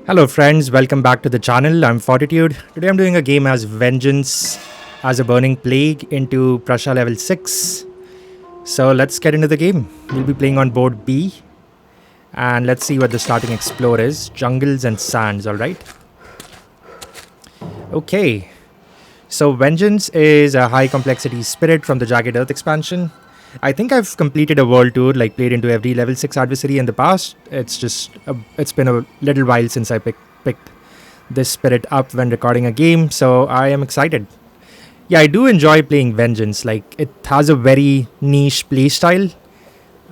Hello friends, welcome back to the channel. I'm Fortitude. Today I'm doing a game as Vengeance as a Burning Plague into Prussia level 6. So let's get into the game. We'll be playing on board B. And let's see what the starting explore is. Jungles and sands, alright. Okay. So Vengeance is a high complexity spirit from the Jagged Earth expansion. I think I've completed a world tour, like played into every level 6 adversary in the past. It's been a little while since I picked this spirit up when recording a game, so I am excited. Yeah, I do enjoy playing Vengeance. Like, it has a very niche playstyle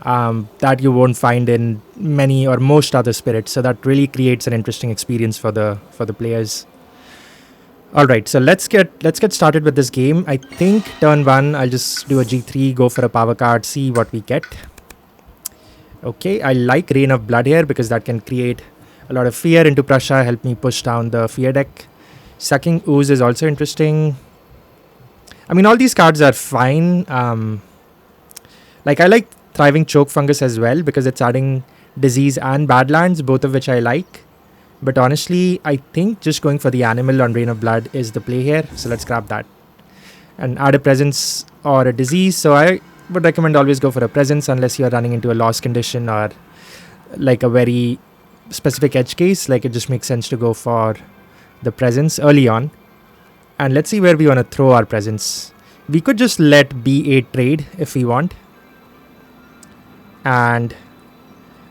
that you won't find in many or most other spirits, so that really creates an interesting experience for the players. All right, so let's get started with this game. I think turn 1, I'll just do a G3, go for a power card, see what we get. Okay, I like Rain of Blood here because that can create a lot of fear into Prussia, help me push down the fear deck. Sucking Ooze is also interesting. I mean, all these cards are fine. Like, I like Thriving Choke Fungus as well because it's adding Disease and Badlands, both of which I like. But honestly, I think just going for the animal on Rain of Blood is the play here. So let's grab that. And add a presence or a disease. So I would recommend always go for a presence unless you're running into a loss condition or like a very specific edge case. Like, it just makes sense to go for the presence early on. And let's see where we want to throw our presence. We could just let B8 trade if we want. And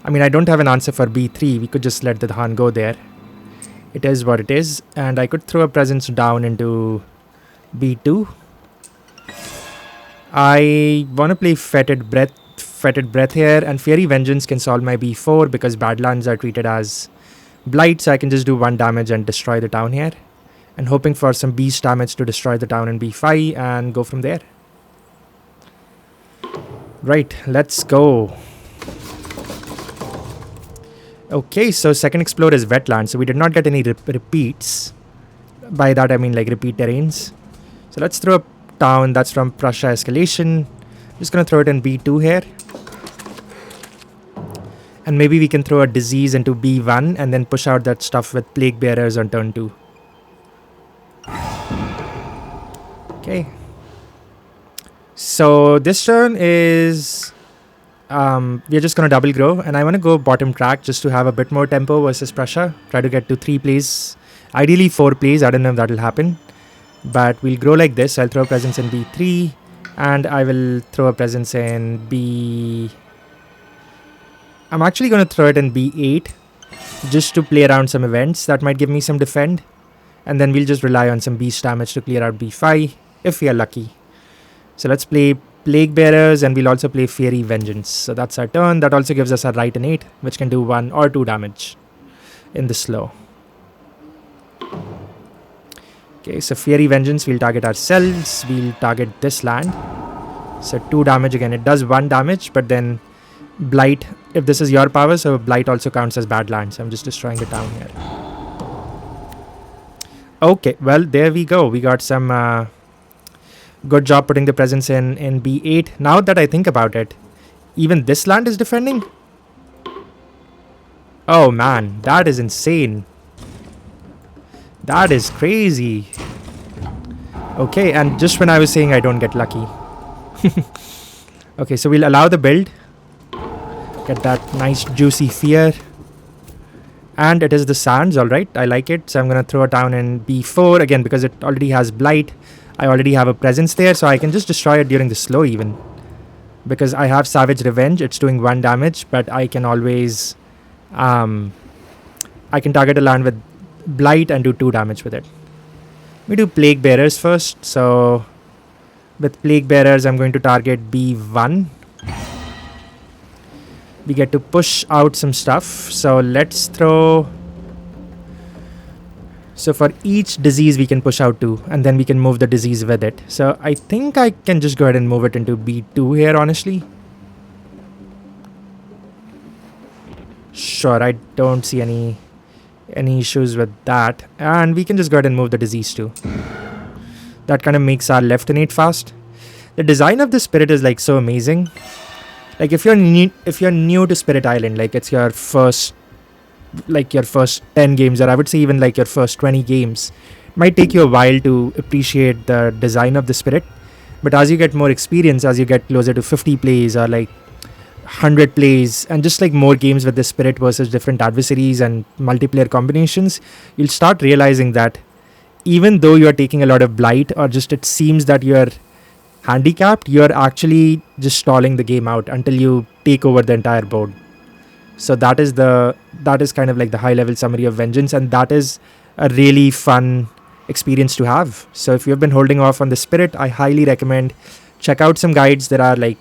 I mean, I don't have an answer for B3. We could just let the Dhan go there. It is what it is. And I could throw a presence down into B2. I want to play Fetid Breath here. And Fiery Vengeance can solve my B4 because Badlands are treated as Blight. So I can just do 1 damage and destroy the town here. And hoping for some beast damage to destroy the town in B5 and go from there. Right, let's go. Okay, so second explore is wetland, so we did not get any repeats. By that I mean like repeat terrains. So let's throw a town that's from Prussia Escalation. Just gonna throw it in B2 here. And maybe we can throw a disease into B1 and then push out that stuff with Plague Bearers on turn 2. Okay. So this turn is... we're just going to double grow, and I want to go bottom track just to have a bit more tempo versus Prussia. Try to get to 3 plays, ideally 4 plays. I don't know if that will happen, but we'll grow like this. I'll throw a presence in B3, and I will throw a presence in B... I'm actually going to throw it in B8 just to play around some events that might give me some defend, and then we'll just rely on some beast damage to clear out B5 if we are lucky. So let's play Plague Bearers, and we'll also play Fiery Vengeance. So that's our turn. That also gives us a right innate, which can do 1 or 2 damage in the slow. Okay, so Fiery Vengeance, we'll target ourselves. We'll target this land. So 2 damage again. It does 1 damage, but then Blight, if this is your power, so Blight also counts as Badlands. I'm just destroying the town here. Okay, well, there we go. We got some... good job putting the presence in B8. Now that I think about it, even this land is defending? Oh man, that is insane. That is crazy. Okay, and just when I was saying I don't get lucky. Okay, so we'll allow the build. Get that nice juicy fear. And it is the sands, alright. I like it. So I'm going to throw it down in B4 again because it already has Blight. I already have a presence there, so I can just destroy it during the slow even. Because I have Savage Revenge, it's doing 1 damage, but I can always... I can target a land with Blight and do 2 damage with it. We do Plague Bearers first, so... with Plague Bearers, I'm going to target B1. We get to push out some stuff, so let's throw... So for each disease we can push out 2, and then we can move the disease with it. So I think I can just go ahead and move it into B2 here, honestly. Sure, I don't see any issues with that. And we can just go ahead and move the disease too. That kind of makes our left innate fast. The design of the spirit is like so amazing. Like if you're new to Spirit Island, like it's your first like your first 10 games, or I would say even like your first 20 games, it might take you a while to appreciate the design of the spirit. But as you get more experience, as you get closer to 50 plays or like 100 plays, and just like more games with the spirit versus different adversaries and multiplayer combinations, you'll start realizing that even though you're taking a lot of blight, or just it seems that you're handicapped, you're actually just stalling the game out until you take over the entire board. So that is kind of like the high level summary of Vengeance, and that is a really fun experience to have. So if you've been holding off on the spirit, I highly recommend check out some guides. There are like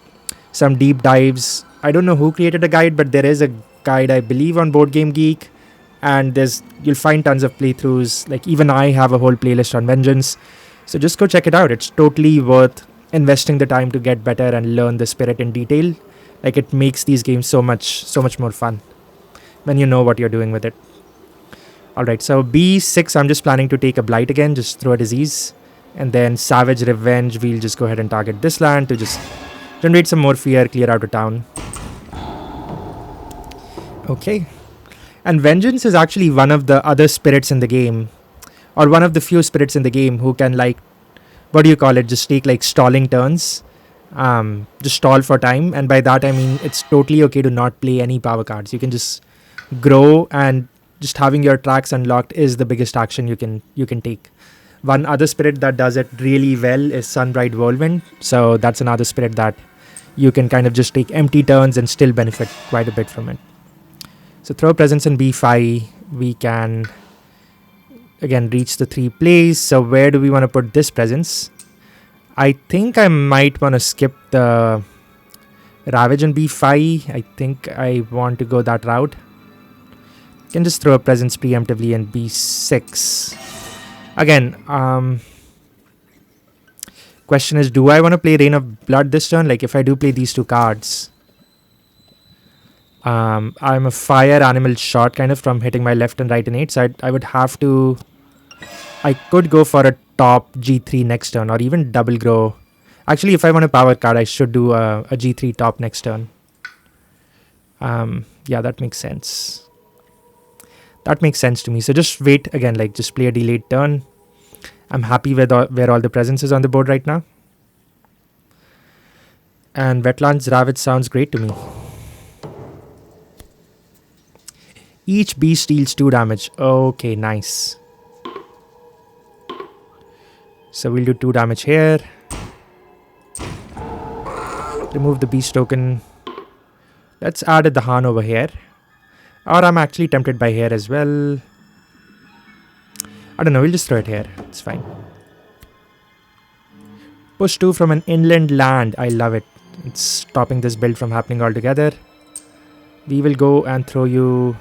some deep dives. I don't know who created a guide, but there is a guide, I believe, on Board Game Geek, and you'll find tons of playthroughs. Like even I have a whole playlist on Vengeance, so just go check it out. It's totally worth investing the time to get better and learn the spirit in detail. Like it makes these games so much more fun when you know what you're doing with it. All right, so B6, I'm just planning to take a blight again, just throw a disease, and then Savage Revenge, we'll just go ahead and target this land to just generate some more fear, clear out a town. Okay. And Vengeance is actually one of the other spirits in the game, or one of the few spirits in the game who can, like, what do you call it, just take like stalling turns, just stall for time. And by that I mean it's totally okay to not play any power cards. You can just grow, and just having your tracks unlocked is the biggest action you can take. One other spirit that does it really well is Sunbright Whirlwind. So that's another spirit that you can kind of just take empty turns and still benefit quite a bit from it. So throw presence in B5. We can again reach the 3 plays. So where do we want to put this presence? I think I might want to skip the Ravage in B5. I think I want to go that route. Can just throw a presence preemptively in B6. Again, question is, do I want to play Rain of Blood this turn? Like if I do play these 2 cards, I'm a fire animal short kind of from hitting my left and right innate. So I would have to, I could go for a top G3 next turn, or even double grow. Actually, if I want a power card, I should do a G3 top next turn. Yeah, that makes sense. That makes sense to me. So just wait again, like just play a delayed turn. I'm happy with where all the presence is on the board right now. And Wetlands Ravage sounds great to me. Each beast deals 2 damage. Okay, nice. So we'll do 2 damage here. Remove the beast token. Let's add a Dahan over here. Or I'm actually tempted by here as well. I don't know, we'll just throw it here. It's fine. Push 2 from an inland land. I love it. It's stopping this build from happening altogether. We will go and throw you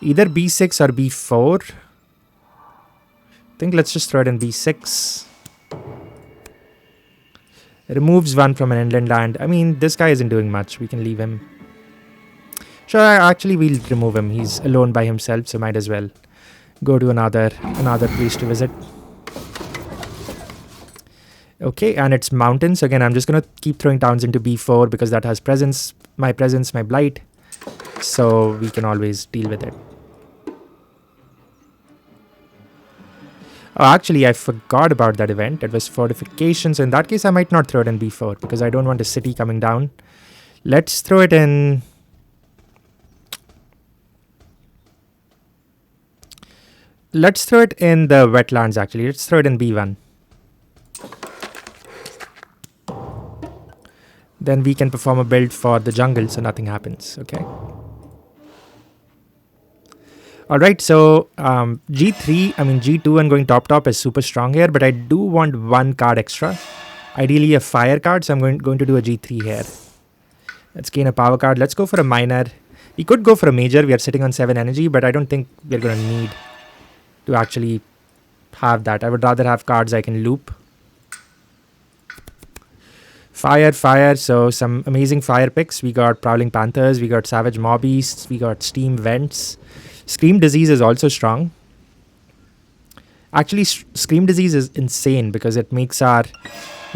either B6 or B4. I think let's just throw it in B6. Removes 1 from an inland land. I mean, this guy isn't doing much. We can leave him. Sure, actually we'll remove him. He's alone by himself, so might as well go to another place to visit. Okay, and it's mountains. Again, I'm just going to keep throwing towns into B4 because that has presence, my blight. So we can always deal with it. Oh, actually, I forgot about that event. It was fortification. So in that case, I might not throw it in B4 because I don't want a city coming down. Let's throw it in. Let's throw it in the wetlands, actually. Let's throw it in B1. Then we can perform a build for the jungle so nothing happens. Okay. Alright, so G2 and going top is super strong here, but I do want 1 card extra. Ideally a fire card, so I'm going to do a G3 here. Let's gain a power card. Let's go for a minor. We could go for a major. We are sitting on 7 energy, but I don't think we're going to need to actually have that. I would rather have cards I can loop. Fire. So some amazing fire picks. We got Prowling Panthers. We got Savage Mob Beasts. We got Steam Vents. Scream Disease is also strong. Actually, Scream Disease is insane because it makes our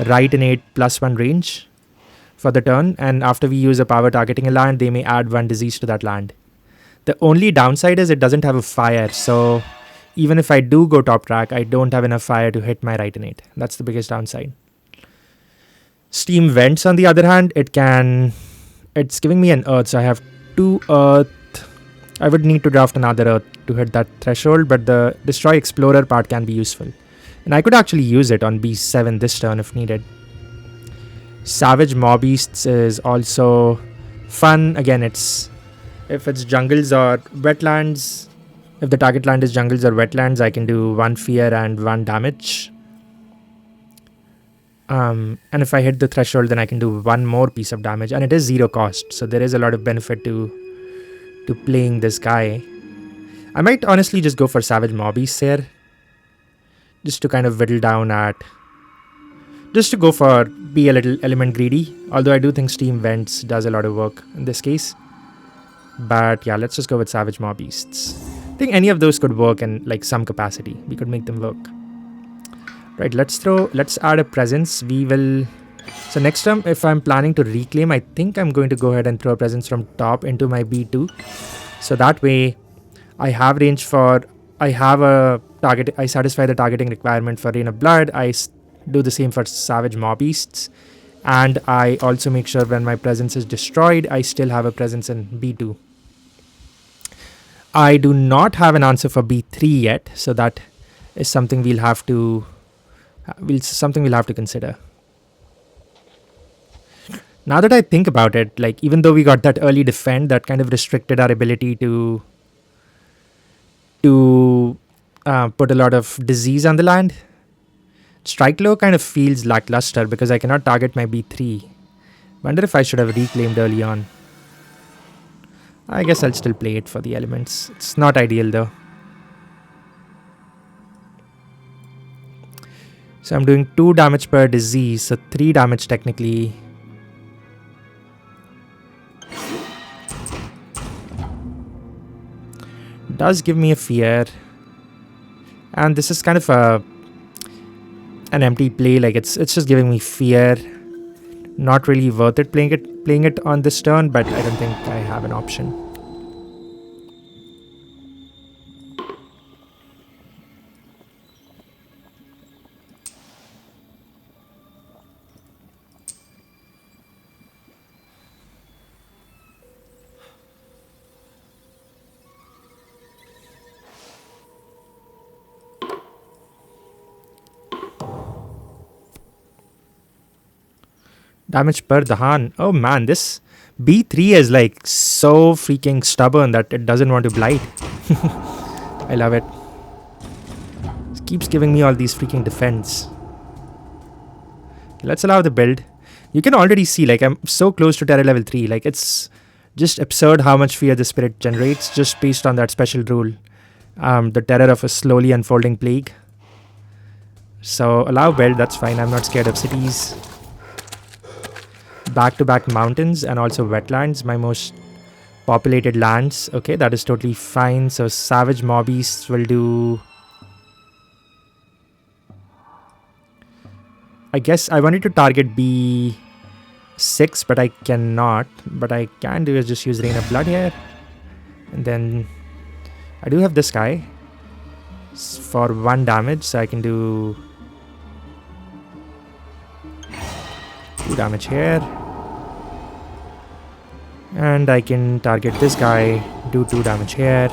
right innate +1 range for the turn. And after we use a power targeting a land, they may add 1 disease to that land. The only downside is it doesn't have a fire. So even if I do go top track, I don't have enough fire to hit my right innate. That's the biggest downside. Steam vents, on the other hand, it's giving me an earth. So I have 2 earth. I would need to draft another earth to hit that threshold, but the destroy explorer part can be useful. And I could actually use it on B7 this turn if needed. Savage Mob Beasts is also fun. Again, if it's jungles or wetlands, if the target land is jungles or wetlands, I can do 1 fear and 1 damage. And if I hit the threshold, then I can do 1 more piece of damage, and it is 0 cost. So there is a lot of benefit to playing this guy. I might honestly just go for Savage Mob Beasts here, just to kind of whittle down just to go for be a little element greedy. Although I do think Steam Vents does a lot of work in this case. But yeah, let's just go with Savage Mob Beasts. I think any of those could work in like some capacity. We could make them work. Right, let's add a presence. So next time, if I'm planning to reclaim, I think I'm going to go ahead and throw a presence from top into my B2. So that way I have range I have a target, I satisfy the targeting requirement for Rain of Blood. I do the same for Savage Mob Beasts. And I also make sure when my presence is destroyed, I still have a presence in B2. I do not have an answer for B3 yet. So that is something we'll have to consider. Now that I think about it, like even though we got that early defend, that kind of restricted our ability to put a lot of disease on the land. Strike low kind of feels lackluster because I cannot target my B3. Wonder if I should have reclaimed early on. I guess I'll still play it for the elements. It's not ideal though. So I'm doing 2 damage per disease, so 3 damage technically. Does give me a fear. And this is kind of an empty play, like it's just giving me fear. Not really worth it playing it on this turn, but I don't think I have an option. Damage per Dahan. Oh man, this B3 is like so freaking stubborn that it doesn't want to blight. I love it. It keeps giving me all these freaking defense. Let's allow the build. You can already see like I'm so close to terror level 3. Like it's just absurd how much fear the spirit generates just based on that special rule. The terror of a slowly unfolding plague. So allow build, that's fine. I'm not scared of cities. Back-to-back mountains and also wetlands, my most populated lands. Okay, that is totally fine. So Savage Mob Beasts will do... I guess I wanted to target B6, but I cannot. But I can do is just use Rain of Blood here. And then I do have this guy for 1 damage, so I can do 2 damage here. And I can target this guy, do 2 damage here.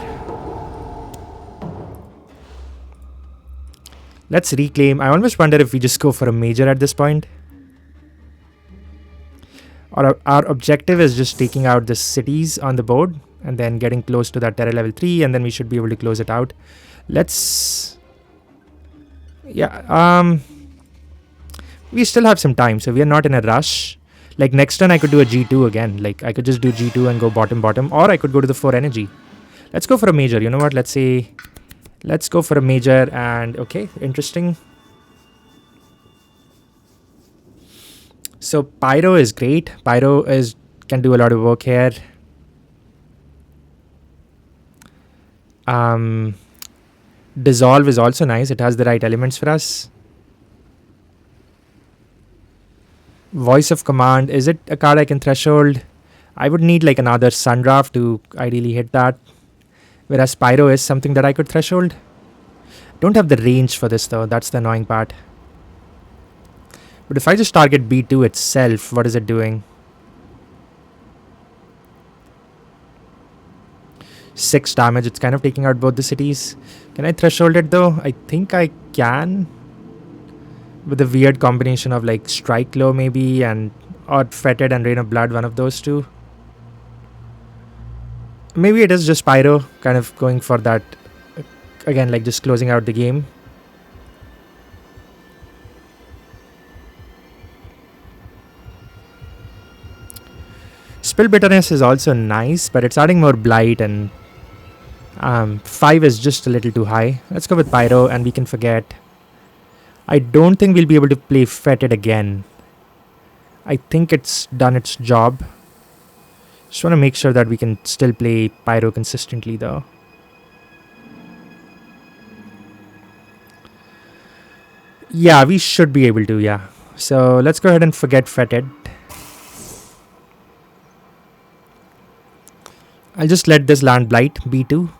Let's reclaim. I almost wonder if we just go for a major at this point. Or our objective is just taking out the cities on the board and then getting close to that terror level 3, and then we should be able to close it out. Let's... Yeah, we still have some time, so we are not in a rush. Like next turn I could do a G2 again. Like I could just do G2 and go bottom, or I could go to the 4 energy. Let's go for a major. You know what? Let's go for a major. And okay, interesting. So Pyro is great. Pyro can do a lot of work here. Dissolve is also nice. It has the right elements for us. Voice of Command, is it a card I can threshold? I would need like another Sundraft to ideally hit that. Whereas Pyro is something that I could threshold. Don't have the range for this though, that's the annoying part. But if I just target B2 itself, what is it doing? 6 damage, it's kind of taking out both the cities. Can I threshold it though? I think I can. With a weird combination of like Strike Low maybe, and or Fetid and Rain of Blood, one of those two. Maybe it is just Pyro, kind of going for that, again, like just closing out the game. Spill Bitterness is also nice, but it's adding more Blight, and 5 is just a little too high. Let's go with Pyro, and we can forget. I don't think we'll be able to play Fetid again. I think it's done its job. Just want to make sure that we can still play Pyro consistently though. Yeah, we should be able to, yeah. So let's go ahead and forget Fetid. I'll just let this land blight, B2.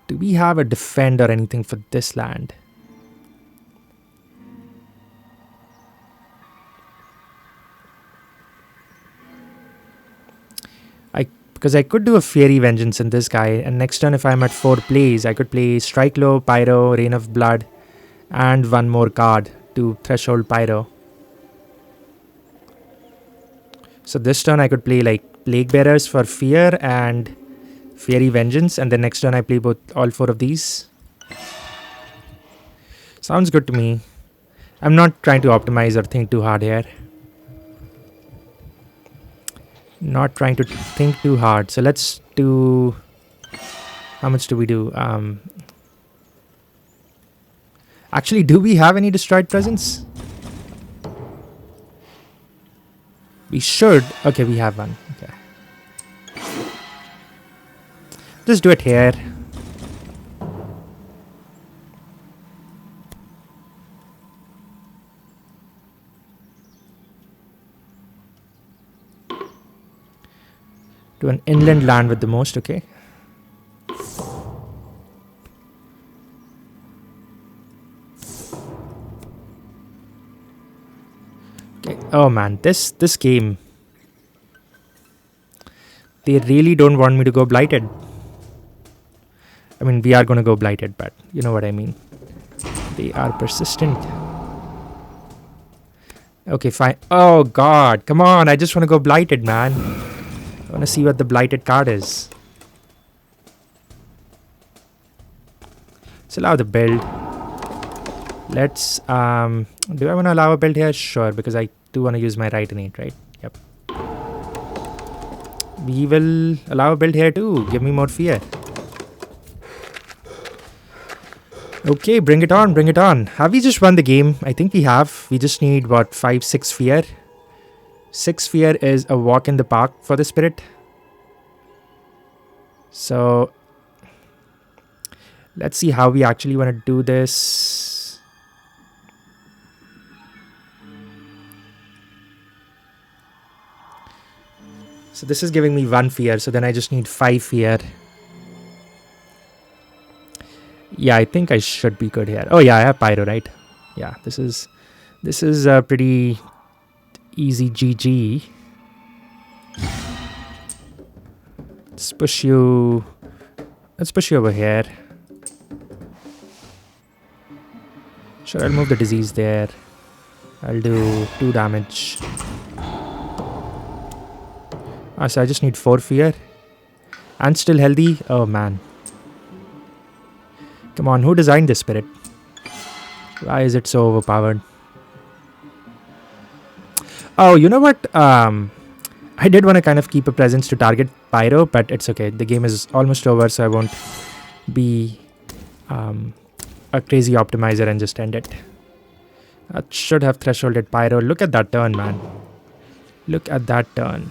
Do we have a defend or anything for this land? Because I could do a Fiery Vengeance in this guy, and next turn if I'm at 4 plays, I could play Strike Low, Pyro, Rain of Blood, and one more card to threshold Pyro. So this turn I could play like Plague Bearers for Fear and Fiery Vengeance, and then next turn I play all 4 of these. Sounds good to me. I'm not trying to optimize or think too hard here. Not trying to think too hard. So let's do... How much do we do? Actually, do we have any Destroyed Presence? We should. Okay, we have one. Okay. Just do it here. To an inland land with the most, okay. Okay. Oh man, this game. They really don't want me to go blighted. I mean, we are going to go blighted, but you know what I mean. They are persistent. Okay, fine. Oh god, come on, I just want to go blighted, man. I want to see what the blighted card is. Let's allow the build. Let's, do I want to allow a build here? Sure, because I do want to use my right innate, right? Yep. We will allow a build here too. Give me more fear. Okay, bring it on, bring it on. Have we just won the game? I think we have. We just need, what, 5, 6 fear? 6 fear is a walk in the park for the spirit. So let's see how we actually want to do this. So this is giving me 1 fear, so then I just need 5 fear. Yeah, I think I should be good here. Oh yeah, I have Pyro, right? Yeah, this is a pretty easy GG. Let's push you over here. Sure, I'll move the disease there. I'll do 2 damage. So I just need 4 fear. And still healthy. Oh man. Come on, who designed this spirit? Why is it so overpowered? Oh, you know what? I did want to kind of keep a presence to target Pyro, but it's okay. The game is almost over, so I won't be a crazy optimizer and just end it. I should have thresholded Pyro. Look at that turn, man. Look at that turn.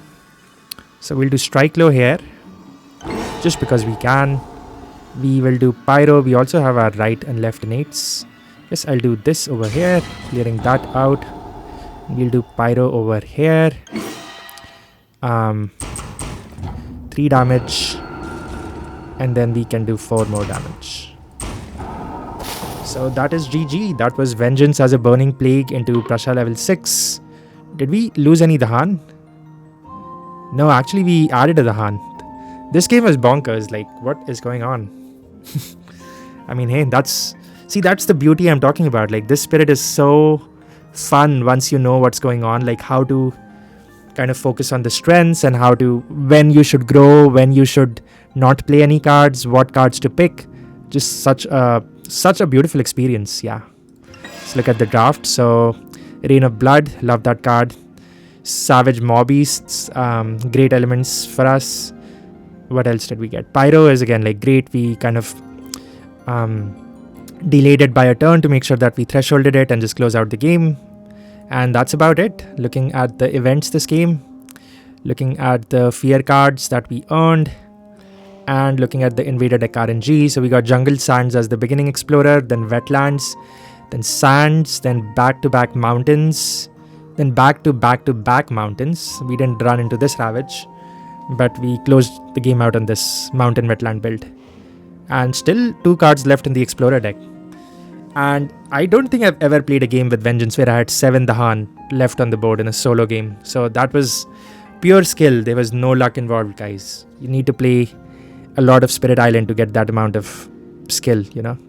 So we'll do Strike Low here, just because we can. We will do Pyro. We also have our right and left innates. Yes, I'll do this over here, clearing that out. We'll do Pyro over here. 3 damage. and then we can do 4 more damage. So that is GG. That was Vengeance as a Burning Plague into Prussia level 6. Did we lose any Dahan? No, actually we added a Dahan. This game was bonkers. Like, what is going on? I mean, hey, that's the beauty I'm talking about. Like, this spirit is so fun once you know what's going on, like how to kind of focus on the strengths and how to, when you should grow, when you should not play any cards, what cards to pick. Just such a beautiful experience. Yeah. Let's look at the draft. So Rain of Blood, love that card. Savage Mobbeasts, great elements for us. What else did we get? Pyro is again like great. We kind of delayed it by a turn to make sure that we thresholded it and just close out the game. And that's about it. Looking at the events this game, looking at the fear cards that we earned, and looking at the Invader deck RNG. So we got Jungle Sands as the beginning explorer, then Wetlands, then Sands, then back-to-back mountains, then back-to-back-to-back mountains. We didn't run into this Ravage, but we closed the game out on this Mountain Wetland build. And still 2 cards left in the Explorer deck. And I don't think I've ever played a game with Vengeance where I had 7 Dahan left on the board in a solo game. So that was pure skill. There was no luck involved, guys. You need to play a lot of Spirit Island to get that amount of skill, you know.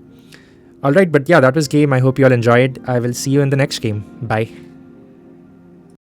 Alright, but yeah, that was game. I hope you all enjoyed. I will see you in the next game. Bye.